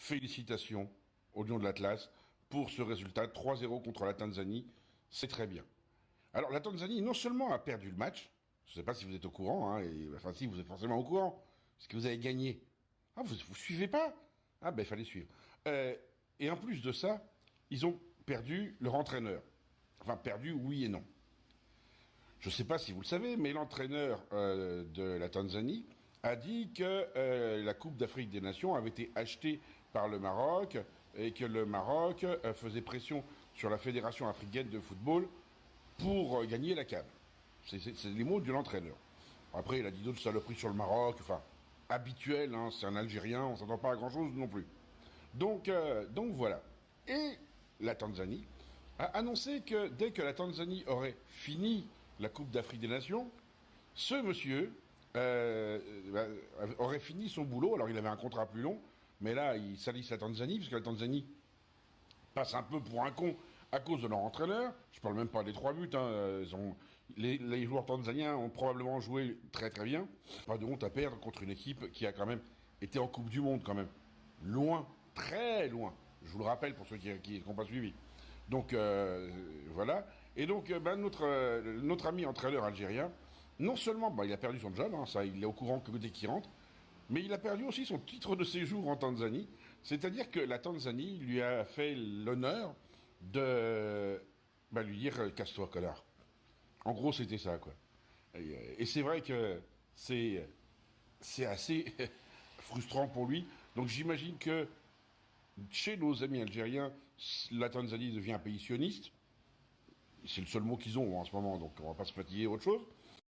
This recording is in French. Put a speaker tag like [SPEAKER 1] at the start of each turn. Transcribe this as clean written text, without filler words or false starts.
[SPEAKER 1] félicitations au Lion de l'Atlas pour ce résultat 3-0 contre la Tanzanie. C'est très bien. Alors la Tanzanie non seulement a perdu le match, je ne sais pas si vous êtes au courant, hein, enfin si vous êtes forcément au courant, parce que vous avez gagné. Ah, vous suivez pas? Ah ben il fallait suivre. Et en plus de ça, ils ont perdu leur entraîneur. Enfin perdu oui et non. Je ne sais pas si vous le savez, mais l'entraîneur de la Tanzanie a dit que la Coupe d'Afrique des Nations avait été achetée par le Maroc et que le Maroc faisait pression sur la Fédération africaine de football pour gagner la CAN. C'est les mots de l'entraîneur. Après, il a dit d'autres saloperies sur le Maroc, enfin, habituel, hein, c'est un Algérien, on s'entend pas à grand-chose non plus. Donc voilà. Et la Tanzanie a annoncé que dès que la Tanzanie aurait fini la Coupe d'Afrique des Nations, ce monsieur aurait fini son boulot. Alors il avait un contrat plus long, mais là il salisse la Tanzanie, parce que la Tanzanie passe un peu pour un con à cause de leur entraîneur. Je parle même pas des 3 buts. Hein. Les joueurs tanzaniens ont probablement joué très très bien. Pas de honte à perdre contre une équipe qui a quand même été en Coupe du Monde quand même. Loin, très loin. Je vous le rappelle pour ceux qui n'ont pas suivi. Donc voilà. Et donc notre ami entraîneur algérien, non seulement il a perdu son job, hein, ça il est au courant que dès qu'il rentre, mais il a perdu aussi son titre de séjour en Tanzanie. C'est-à-dire que la Tanzanie lui a fait l'honneur de lui dire casse-toi connard. En gros c'était ça quoi. Et c'est vrai que c'est assez frustrant pour lui. Donc j'imagine que chez nos amis algériens, la Tanzanie devient un pays sioniste. C'est le seul mot qu'ils ont en ce moment, donc on va pas se fatiguer autre chose.